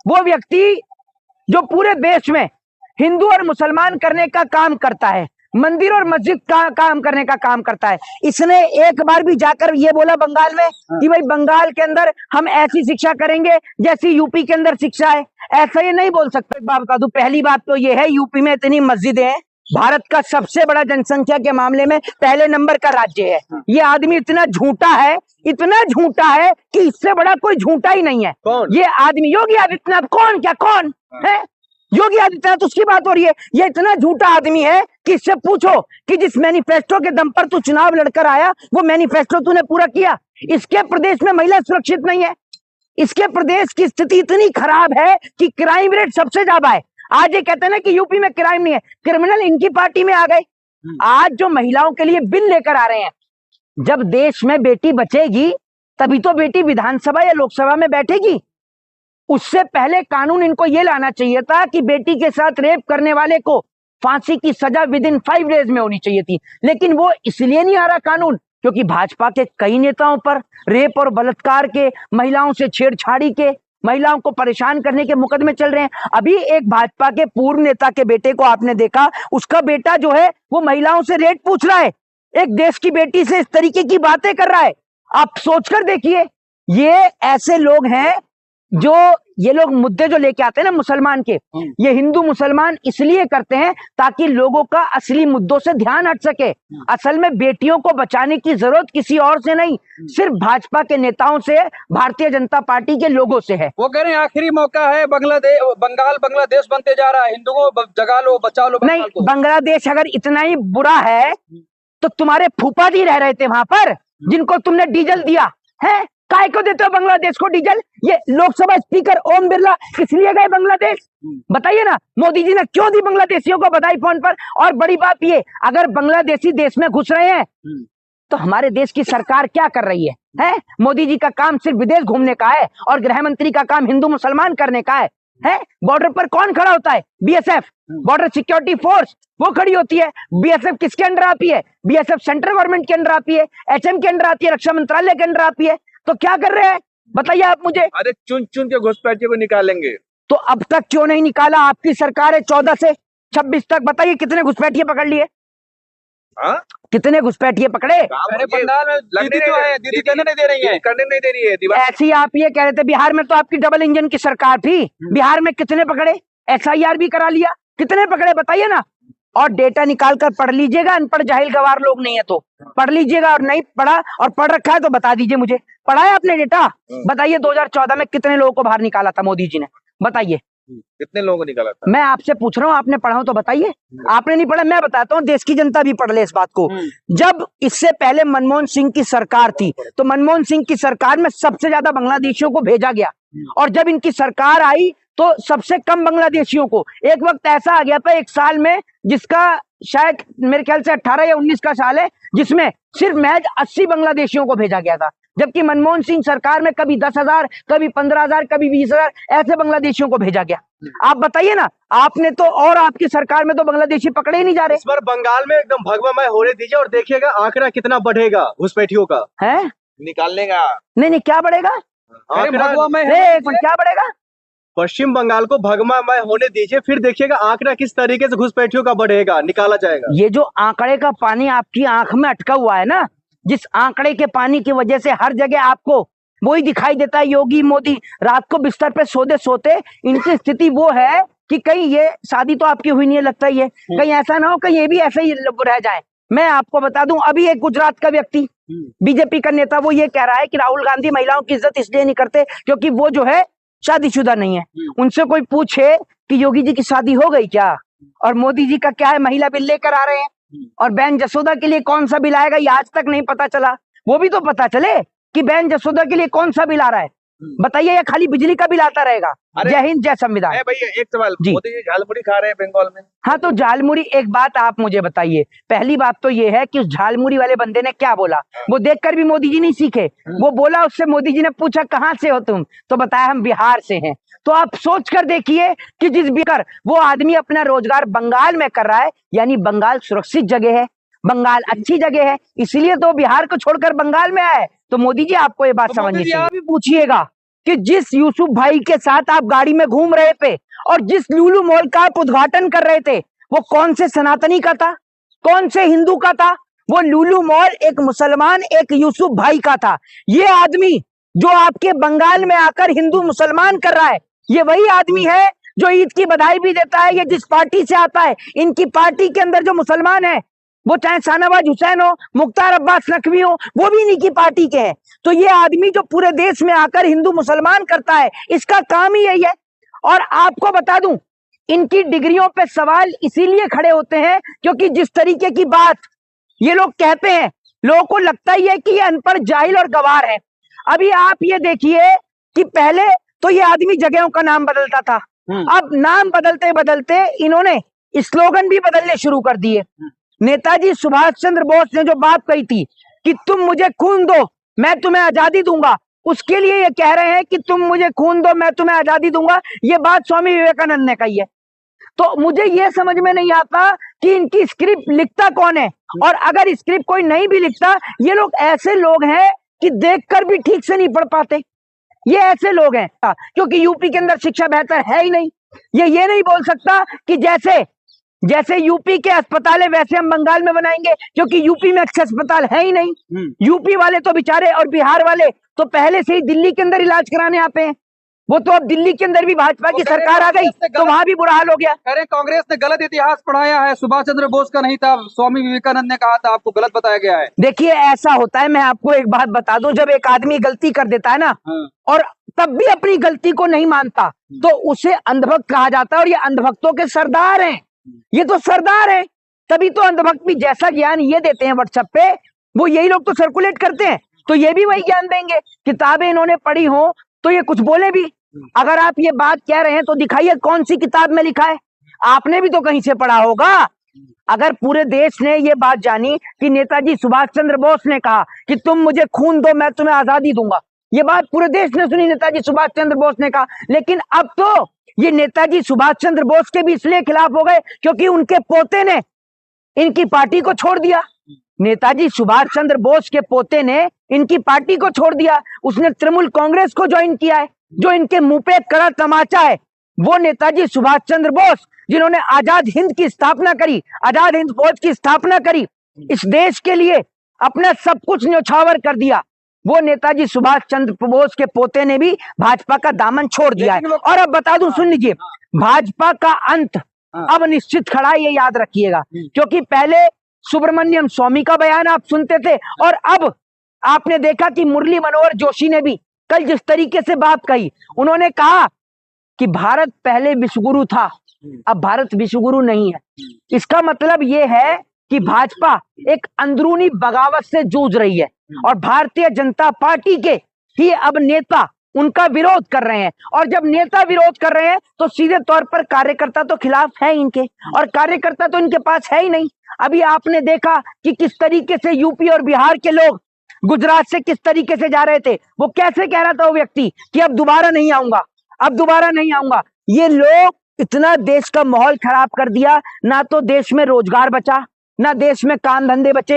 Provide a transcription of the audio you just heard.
वो व्यक्ति जो पूरे देश में हिंदू और मुसलमान करने का काम करता है, मंदिर और मस्जिद का काम करने का काम करता है, इसने एक बार भी जाकर ये बोला बंगाल में कि भाई बंगाल के अंदर हम ऐसी शिक्षा करेंगे जैसी यूपी के अंदर शिक्षा है? ऐसा ये नहीं बोल सकते। एक बात बता दूं, पहली बात तो ये है, यूपी में इतनी मस्जिदें हैं, भारत का सबसे बड़ा जनसंख्या के मामले में पहले नंबर का राज्य है। ये आदमी इतना झूठा है, इतना झूठा है कि इससे बड़ा कोई झूठा ही नहीं है। ये आदमी योगी आदित्यनाथ, कौन है? योगी आदित्यनाथ, उसकी बात हो रही है। ये इतना झूठा आदमी है कि इससे पूछो कि जिस मैनिफेस्टो के दम पर तू चुनाव लड़कर आया, वो मैनिफेस्टो तूने पूरा किया? इसके प्रदेश में महिला सुरक्षित नहीं है। इसके प्रदेश की स्थिति इतनी खराब है कि क्राइम रेट सबसे ज्यादा है। आज ये कहते हैं ना कि यूपी में क्राइम नहीं है, क्रिमिनल इनकी पार्टी में आ गए। आज जो महिलाओं के लिए बिल लेकर आ रहे हैं, जब देश में बेटी बचेगी तभी तो बेटी विधानसभा या लोकसभा में बैठेगी। उससे पहले कानून इनको ये लाना चाहिए था कि बेटी के साथ रेप करने वाले को फांसी की सजा विदिन 5 डेज में होनी चाहिए थी। लेकिन वो इसलिए नहीं आ रहा कानून क्योंकि भाजपा के कई नेताओं पर रेप और बलात्कार के, महिलाओं से छेड़छाड़ी के, महिलाओं को परेशान करने के मुकदमे चल रहे हैं। अभी एक भाजपा के पूर्व नेता के बेटे को आपने देखा, उसका बेटा जो है वो महिलाओं से रेट पूछ रहा है, एक देश की बेटी से इस तरीके की बातें कर रहा है। आप सोचकर देखिए, ये ऐसे लोग हैं जो ये लोग मुद्दे जो लेके आते हैं ना मुसलमान के, ये हिंदू मुसलमान इसलिए करते हैं ताकि लोगों का असली मुद्दों से ध्यान हट सके। असल में बेटियों को बचाने की जरूरत किसी और से नहीं, सिर्फ भाजपा के नेताओं से, भारतीय जनता पार्टी के लोगों से है। वो कह रहे हैं आखिरी मौका है, बंगाल बांग्लादेश बनते जा रहा है, हिंदुओं को जगा लो, बचा लो। नहीं, बांग्लादेश अगर इतना ही बुरा है तो तुम्हारे फूफा जी रह रहे थे वहां पर, जिनको तुमने डीजल दिया है। काय को देते हो बांग्लादेश को डीजल? ये लोकसभा स्पीकर ओम बिरला इसलिए गए बांग्लादेश? बताइए ना, मोदी जी ने क्यों दी बांग्लादेशियों को बधाई फोन पर? और बड़ी बात ये, अगर बांग्लादेशी देश में घुस रहे हैं तो हमारे देश की सरकार क्या कर रही है? मोदी जी का काम सिर्फ विदेश घूमने का है और गृह मंत्री का काम हिंदू मुसलमान करने का है। बॉर्डर पर कौन खड़ा होता है? बीएसएफ, बॉर्डर सिक्योरिटी फोर्स, वो खड़ी होती है। बीएसएफ किसके अंडर आती है? बीएसएफ सेंट्रल गवर्नमेंट के अंडर आती है, एचएम के अंडर आती है, रक्षा मंत्रालय के अंडर आती है। तो क्या कर रहे हैं बताइए आप मुझे? अरे चुन चुन के घुसपैठियों को निकालेंगे। तो अब तक क्यों नहीं निकाला? आपकी सरकार है 14 से 26 तक, बताइए कितने घुसपैठिए पकड़ लिए? कितने घुसपैठिए पकड़े? अरे बंगाल में दीदी तो है, दीदी करने नहीं दे रही है, करने नहीं दे रही है। ऐसे ही आप ये कह रहे थे बिहार में तो आपकी डबल इंजन की सरकार थी, बिहार में कितने पकड़े? एसआईआर भी करा लिया, कितने पकड़े बताइए ना? और डेटा निकाल कर पढ़ लीजिएगा, अनपढ़ जाहिल गवार लोग नहीं है तो पढ़ लीजिएगा, और नहीं पढ़ा और पढ़ रखा है तो बता दीजिए मुझे, पढ़ा है आपने डेटा? बताइए 2014 में कितने लोगों को बाहर निकाला था मोदी जी ने? बताइए कितने लोगों को निकाला था? मैं आपसे पूछ रहा हूँ, आपने पढ़ा हो तो बताइए। आपने नहीं पढ़ा, मैं बताता हूँ, देश की जनता भी पढ़ ले इस बात को। जब इससे पहले मनमोहन सिंह की सरकार थी तो मनमोहन सिंह की सरकार में सबसे ज्यादा बांग्लादेशियों को भेजा गया, और जब इनकी सरकार आई तो सबसे कम बांग्लादेशियों को। एक वक्त ऐसा आ गया था एक साल में, जिसका शायद मेरे ख्याल से 18 या 19 का साल है, जिसमें सिर्फ महज 80 बांग्लादेशियों को भेजा गया था। जबकि मनमोहन सिंह सरकार में कभी 10,000, कभी 15,000, कभी 20,000 ऐसे बांग्लादेशियों को भेजा गया। आप बताइए ना, आपने तो, और आपकी सरकार में तो बांग्लादेशी पकड़े ही नहीं जा रहे। इस बार बंगाल में एकदम भगवामय होने दीजिए और देखिएगा आंकड़ा कितना बढ़ेगा घुसपैठियों का। है निकालने का नहीं, क्या बढ़ेगा? क्या बढ़ेगा? पश्चिम बंगाल को भगवामय होने दीजिए, फिर देखिएगा आंकड़ा किस तरीके से घुसपैठियों का बढ़ेगा, निकाला जाएगा। ये जो आंकड़े का पानी आपकी आंख में अटका हुआ है ना, जिस आंकड़े के पानी की वजह से हर जगह आपको वही दिखाई देता है, योगी मोदी रात को बिस्तर पे सोते सोते इनकी स्थिति वो है कि कहीं ये शादी तो आपकी हुई नहीं है, लगता ही है, कहीं ऐसा ना हो कहीं ये भी ऐसे ही रह जाए। मैं आपको बता दूं, अभी एक गुजरात का व्यक्ति, बीजेपी का नेता, वो ये कह रहा है कि राहुल गांधी महिलाओं की इज्जत इसलिए नहीं करते क्योंकि वो जो है शादीशुदा नहीं है। उनसे कोई पूछे कि योगी जी की शादी हो गई क्या, और मोदी जी का क्या है, महिला बिल लेकर आ रहे हैं, और बहन जसोदा के लिए कौन सा बिल आएगा ये आज तक नहीं पता चला। वो भी तो पता चले कि बहन जसोदा के लिए कौन सा बिल आ रहा है, बताइए, या खाली बिजली का बिल आता रहेगा? जय हिंद, जय संविधान। भैया एक सवाल, मोदी जी झालमुड़ी खा रहे हैं बंगाल में। हाँ, तो झालमुड़ी, एक बात आप मुझे बताइए, पहली बात तो ये है कि उस झालमुड़ी वाले बंदे ने क्या बोला, वो देखकर भी मोदी जी नहीं सीखे। वो बोला, उससे मोदी जी ने पूछा कहाँ से हो तुम, तो बताया हम बिहार से हैं। तो आप सोच कर देखिए कि जिस बिहार वो आदमी अपना रोजगार बंगाल में कर रहा है, यानी बंगाल सुरक्षित जगह है, बंगाल अच्छी जगह है, इसीलिए तो बिहार को छोड़कर बंगाल में आए। तो मोदी जी आपको ये बात समझनी चाहिए। पूछिएगा कि जिस यूसुफ भाई के साथ आप गाड़ी में घूम रहे थे और जिस लुलु मॉल का आप उद्घाटन कर रहे थे, वो कौन से सनातनी का था, कौन से हिंदू का था? वो लुलु मॉल एक मुसलमान, एक यूसुफ भाई का था। ये आदमी जो आपके बंगाल में आकर हिंदू मुसलमान कर रहा है, ये वही आदमी है जो ईद की बधाई भी देता है। ये जिस पार्टी से आता है, इनकी पार्टी के अंदर जो मुसलमान है, वो चाहे शाहनवाज हुसैन हो, मुख्तार अब्बास नकवी हो, वो भी इन्हीं की पार्टी के हैं। तो ये आदमी जो पूरे देश में आकर हिंदू मुसलमान करता है, इसका काम ही यही है। और आपको बता दूं, इनकी डिग्रियों पे सवाल इसीलिए खड़े होते हैं क्योंकि जिस तरीके की बात ये लोग कहते हैं, लोगों को लगता ही है कि ये अनपढ़, जाहिल और गवार है। अभी आप ये देखिए कि पहले तो ये आदमी जगहों का नाम बदलता था, अब नाम बदलते बदलते इन्होंने स्लोगन भी बदलने शुरू कर दिए। नेताजी सुभाष चंद्र बोस ने जो बात कही थी कि तुम मुझे खून दो मैं तुम्हें आजादी दूंगा, उसके लिए ये कह रहे हैं कि तुम मुझे खून दो मैं तुम्हें आजादी दूंगा। ये बात स्वामी विवेकानंद ने कही है। तो मुझे ये समझ में नहीं आता कि इनकी स्क्रिप्ट लिखता कौन है, और अगर स्क्रिप्ट कोई नहीं भी लिखता, ये लोग ऐसे लोग हैं कि देखकर भी ठीक से नहीं पढ़ पाते। ये ऐसे लोग हैं क्योंकि यूपी के अंदर शिक्षा बेहतर है ही नहीं। ये नहीं बोल सकता कि जैसे यूपी के अस्पताल है वैसे हम बंगाल में बनाएंगे, क्योंकि यूपी में अच्छे अस्पताल है ही नहीं। यूपी वाले तो बेचारे और बिहार वाले तो पहले से ही दिल्ली के अंदर इलाज कराने आते हैं। वो तो अब दिल्ली के अंदर भी भाजपा की सरकार आ गई तो वहां भी बुरा हाल हो गया। कह रहे कांग्रेस ने गलत इतिहास पढ़ाया है, सुभाष चंद्र बोस का नहीं था, स्वामी विवेकानंद ने कहा था, आपको गलत बताया गया है। देखिए ऐसा होता है, मैं आपको एक बात बता दूं, जब एक आदमी गलती कर देता है ना और तब भी अपनी गलती को नहीं मानता तो उसे अंधभक्त कहा जाता है। और ये अंधभक्तों के सरदार हैं, ये तो सरदार हैं। तभी तो अंधभक्त भी जैसा ज्ञान ये देते हैं व्हाट्सएप पे, वो यही लोग तो सर्कुलेट करते हैं, तो ये भी वही ज्ञान देंगे। किताबें इन्होंने पढ़ी हो तो ये कुछ बोले भी। अगर आप ये बात कह रहे हैं तो दिखाइए कौन सी किताब में लिखा है, आपने भी तो कहीं से पढ़ा होगा। अगर पूरे देश ने ये बात जानी कि नेताजी सुभाष चंद्र बोस ने कहा कि तुम मुझे खून दो मैं तुम्हें आजादी दूंगा, ये बात पूरे देश ने सुनी, नेताजी सुभाष चंद्र बोस ने कहा। लेकिन अब तो ये नेताजी सुभाष चंद्र बोस के भी इसलिए खिलाफ हो गए क्योंकि उनके पोते ने इनकी पार्टी को छोड़ दिया। नेताजी सुभाष चंद्र बोस के पोते ने इनकी पार्टी को छोड़ दिया, उसने तृणमूल कांग्रेस को ज्वाइन किया है। जो इनके मुंह पे कड़ा तमाचा है वो नेताजी सुभाष चंद्र बोस, जिन्होंने आजाद हिंद की स्थापना करी, आजाद हिंद फौज की स्थापना करी, इस देश के लिए अपना सब कुछ न्यौछावर कर दिया, वो नेताजी सुभाष चंद्र बोस के पोते ने भी भाजपा का दामन छोड़ दिया है। और अब बता दूं, सुन लीजिए, भाजपा का अंत अब निश्चित खड़ा है, ये याद रखिएगा। क्योंकि पहले सुब्रमण्यम स्वामी का बयान आप सुनते थे और अब आपने देखा कि मुरली मनोहर जोशी ने भी कल जिस तरीके से बात कही, उन्होंने कहा कि भारत पहले विश्वगुरु था, अब भारत विश्वगुरु नहीं है। इसका मतलब यह है कि भाजपा एक अंदरूनी बगावत से जूझ रही है और भारतीय जनता पार्टी के ही अब नेता उनका विरोध कर रहे हैं। और जब नेता विरोध कर रहे हैं तो सीधे तौर पर कार्यकर्ता तो खिलाफ है इनके, और कार्यकर्ता तो इनके पास है ही नहीं। अभी आपने देखा कि किस तरीके से यूपी और बिहार के लोग गुजरात से किस तरीके से जा रहे थे, वो कैसे कह रहा था वो व्यक्ति कि अब दोबारा नहीं आऊंगा, अब दोबारा नहीं आऊंगा। ये लोग इतना देश का माहौल खराब कर दिया, ना तो देश में रोजगार बचा, ना देश में काम धंधे बचे।